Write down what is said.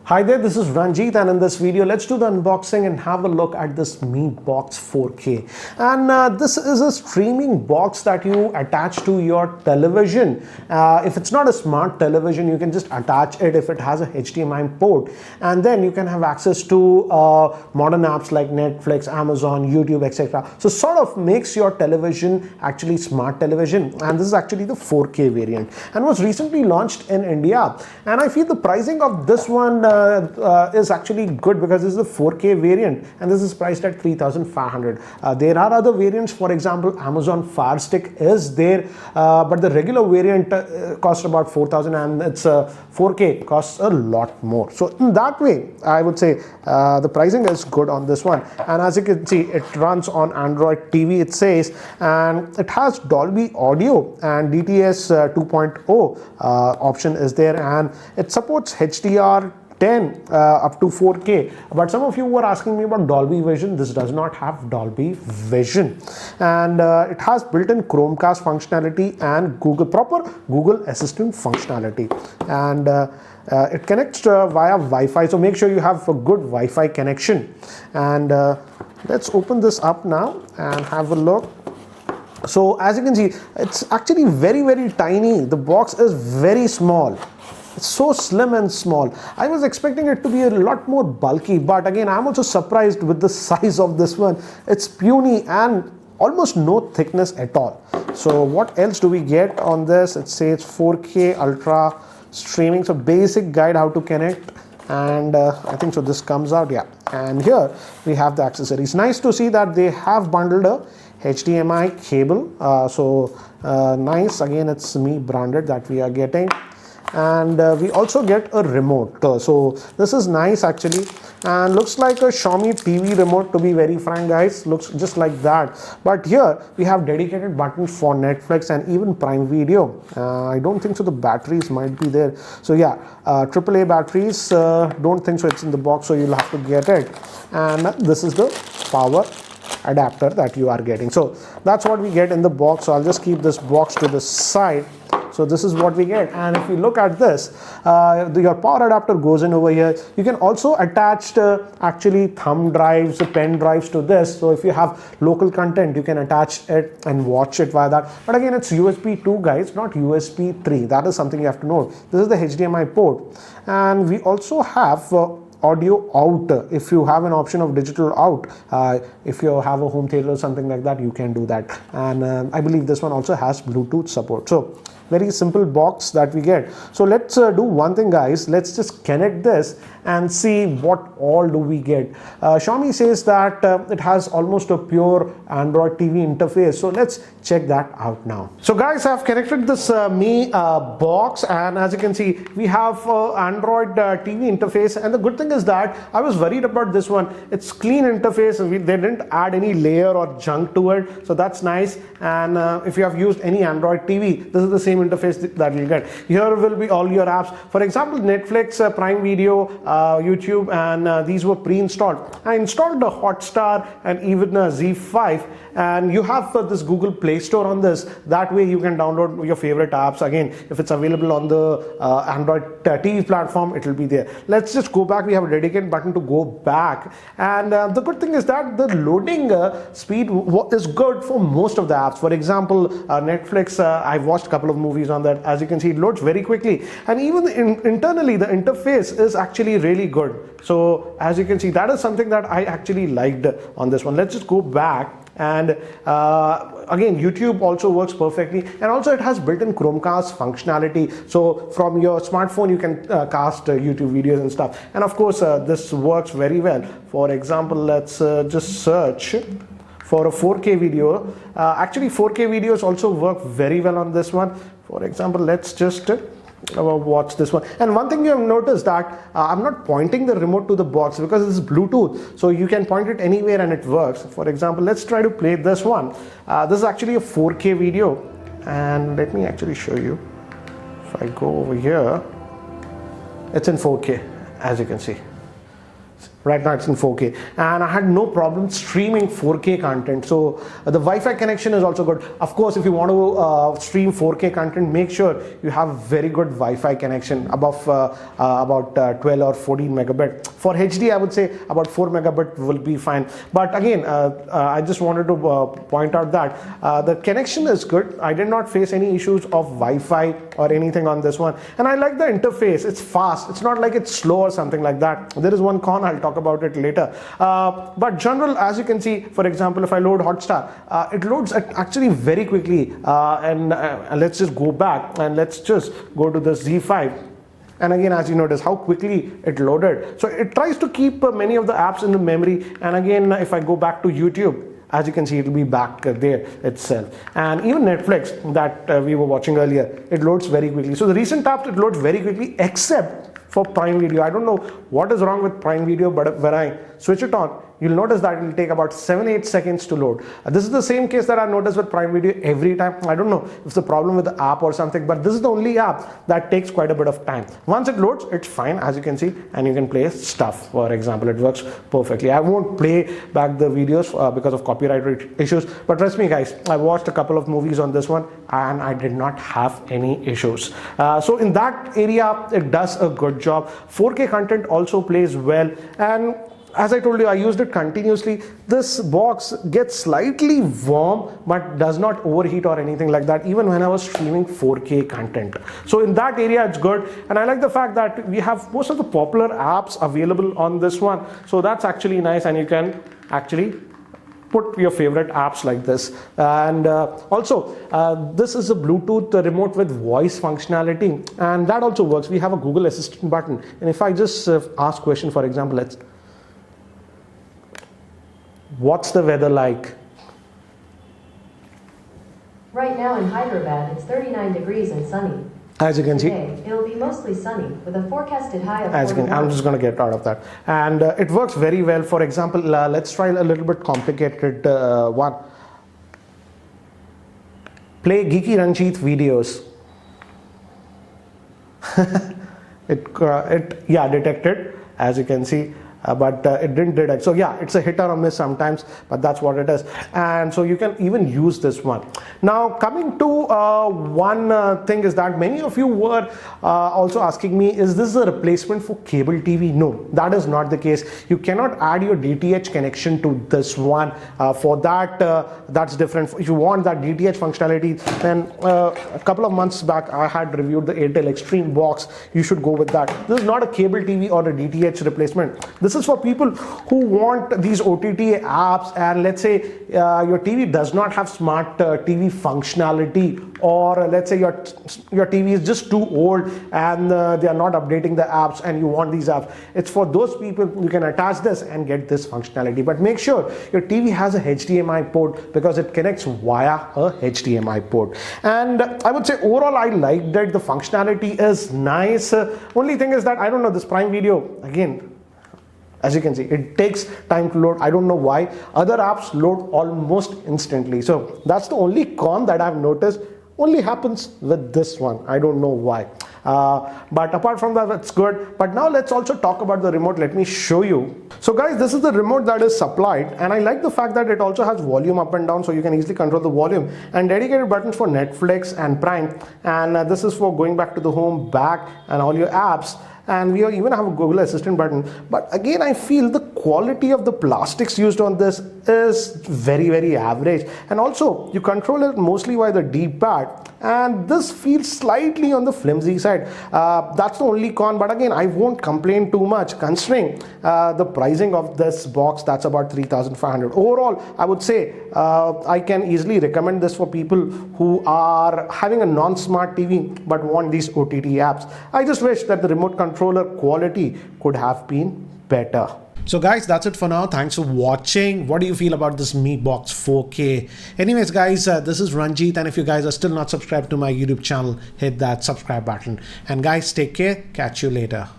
Hi there, this is Ranjit, and in this video let's do the unboxing and have a look at this Mi Box 4K. And this is a streaming box that you attach to your television. If it's not a smart television, you can just attach it if it has a HDMI port, and then you can have access to modern apps like Netflix, Amazon, YouTube, etc. So sort of makes your television actually smart television, and this is actually the 4K variant and was recently launched in India. And I feel the pricing of this one is actually good because this is a 4K variant and this is priced at 3,500. There are other variants, for example, Amazon Fire Stick is there, but the regular variant costs about 4,000 and it's 4K costs a lot more. So in that way, I would say the pricing is good on this one. And as you can see, it runs on Android TV, it says, and it has Dolby Audio and DTS 2.0 option is there, and it supports HDR 10 up to 4K. But some of you were asking me about Dolby Vision. This does not have Dolby Vision, and it has built-in Chromecast functionality and proper Google Assistant functionality, and it connects via Wi-Fi, so make sure you have a good Wi-Fi connection. And let's open this up now and have a look. So as you can see, it's actually very tiny. The box is very small. It's so slim and small. I was expecting it to be a lot more bulky, but again, I'm also surprised with the size of this one. It's puny and almost no thickness at all. So what else do we get on this? It says 4K Ultra streaming, so basic guide how to connect, and I think so this comes out, yeah. And here we have the accessories. Nice to see that they have bundled a HDMI cable, nice. Again, it's Mi branded that we are getting. And we also get a remote, so this is nice actually, and looks like a Xiaomi TV remote, to be very frank guys. Looks just like that, but here we have dedicated buttons for Netflix and even Prime Video. I don't think so the batteries might be there, so yeah, AAA batteries, don't think so it's in the box, so you'll have to get it. And this is the power adapter that you are getting. So that's what we get in the box. So I'll just keep this box to the side. So this is what we get, and if you look at this, your power adapter goes in over here. You can also attach actually thumb drives, pen drives to this. So if you have local content, you can attach it and watch it via that. But again, it's USB 2 guys, not USB 3. That is something you have to know. This is the HDMI port, and we also have audio out. If you have an option of digital out, if you have a home theater or something like that, you can do that. And I believe this one also has Bluetooth support. So very simple box that we get. So let's do one thing guys, let's just connect this and see what all do we get. Xiaomi says that it has almost a pure Android TV interface, so let's check that out now. So guys, I've connected this Mi box, and as you can see, we have Android TV interface. And the good thing is that I was worried about this one. It's clean interface, they didn't add any layer or junk to it, so that's nice. And if you have used any Android TV, this is the same interface that you'll get. Here will be all your apps, for example Netflix, Prime Video, YouTube, and these were pre-installed. I installed the Hotstar and even Z5, and you have this Google Play Store on this. That way you can download your favorite apps. Again, if it's available on the Android TV platform, it will be there. Let's just go back. We have a dedicated button to go back, and the good thing is that the loading speed is good for most of the apps. For example, Netflix, I've watched a couple of movies on that. As you can see, it loads very quickly, and even internally the interface is actually really good. So as you can see, that is something that I actually liked on this one. Let's just go back. And again, YouTube also works perfectly, and also it has built-in Chromecast functionality, so from your smartphone you can cast YouTube videos and stuff. And of course this works very well. For example, let's just search for a 4K video. Actually 4K videos also work very well on this one. For example, let's just watch this one. And one thing you have noticed that I'm not pointing the remote to the box because this is Bluetooth, so you can point it anywhere and it works. For example, let's try to play this one. This is actually a 4K video, and let me actually show you. If I go over here, it's in 4K, as you can see. Right now it's in 4K, and I had no problem streaming 4K content. So the Wi-Fi connection is also good. Of course, if you want to stream 4K content, make sure you have very good Wi-Fi connection above about 12 or 14 megabit. For HD, I would say about 4 megabit will be fine. But again, I just wanted to point out that the connection is good. I did not face any issues of Wi-Fi or anything on this one, and I like the interface. It's fast. It's not like it's slow or something like that. There is one con, I'll talk about it later. But general, as you can see, for example, if I load Hotstar, it loads actually very quickly. And let's just go back and let's just go to the Z5. And again, as you notice how quickly it loaded. So it tries to keep many of the apps in the memory. And again, if I go back to YouTube, as you can see, it will be back there itself. And even Netflix that we were watching earlier, it loads very quickly. So the recent apps, it loads very quickly, except for Prime Video. I don't know what is wrong with Prime Video, but when I switch it on, you'll notice that it will take about 7-8 seconds to load. This is the same case that I noticed with Prime Video every time. I don't know if it's a problem with the app or something, but this is the only app that takes quite a bit of time. Once it loads, it's fine, as you can see, and you can play stuff. For example, it works perfectly. I won't play back the videos because of copyright issues, but trust me guys, I watched a couple of movies on this one and I did not have any issues. So in that area, it does a good job. 4K content also plays well, and as I told you, I used it continuously. This box gets slightly warm but does not overheat or anything like that, even when I was streaming 4K content. So in that area, it's good. And I like the fact that we have most of the popular apps available on this one. So that's actually nice, and you can actually put your favorite apps like this. And also, this is a Bluetooth remote with voice functionality, and that also works. We have a Google Assistant button. And if I just ask question, for example, what's the weather like? Right now in Hyderabad, it's 39 degrees and sunny. As you can see, it'll be mostly sunny with a forecasted high of as you can, I'm just going to get out of that. And it works very well. For example, let's try a little bit complicated one. Play Geekyranjit videos. it detected, as you can see. But it didn't detect. So yeah, it's a hit or a miss sometimes, but that's what it is. And so you can even use this one. Now coming to one thing is that many of you were also asking me, is this a replacement for cable TV? No, that is not the case. You cannot add your DTH connection to this one. For that, that's different. If you want that DTH functionality, then a couple of months back I had reviewed the Airtel Extreme box. You should go with that. This is not a cable TV or a DTH replacement. This is for people who want these OTT apps, and let's say your TV does not have smart TV functionality, or let's say your TV is just too old and they are not updating the apps and you want these apps. It's for those people. You can attach this and get this functionality, but make sure your TV has a HDMI port because it connects via a HDMI port. And I would say overall I liked it. The functionality is nice. Only thing is that I don't know, this Prime Video, again, as you can see, it takes time to load. I don't know why. Other apps load almost instantly. So that's the only con that I've noticed. Only happens with this one. I don't know why. But apart from that, it's good. But now let's also talk about the remote. Let me show you. So guys, this is the remote that is supplied, and I like the fact that it also has volume up and down, so you can easily control the volume, and dedicated buttons for Netflix and Prime. And this is for going back to the home, back, and all your apps. And we even have a Google Assistant button. But again, I feel the quality of the plastics used on this is very, very average. And also, you control it mostly by the D-pad, and this feels slightly on the flimsy side. That's the only con, but again, I won't complain too much considering the pricing of this box. That's about 3,500. Overall, I would say I can easily recommend this for people who are having a non-smart TV but want these OTT apps. I just wish that the remote controller quality could have been better. So guys, that's it for now. Thanks for watching. What do you feel about this Mi Box 4K? Anyways guys, this is Ranjit, and if you guys are still not subscribed to my YouTube channel, hit that subscribe button. And guys, take care. Catch you later.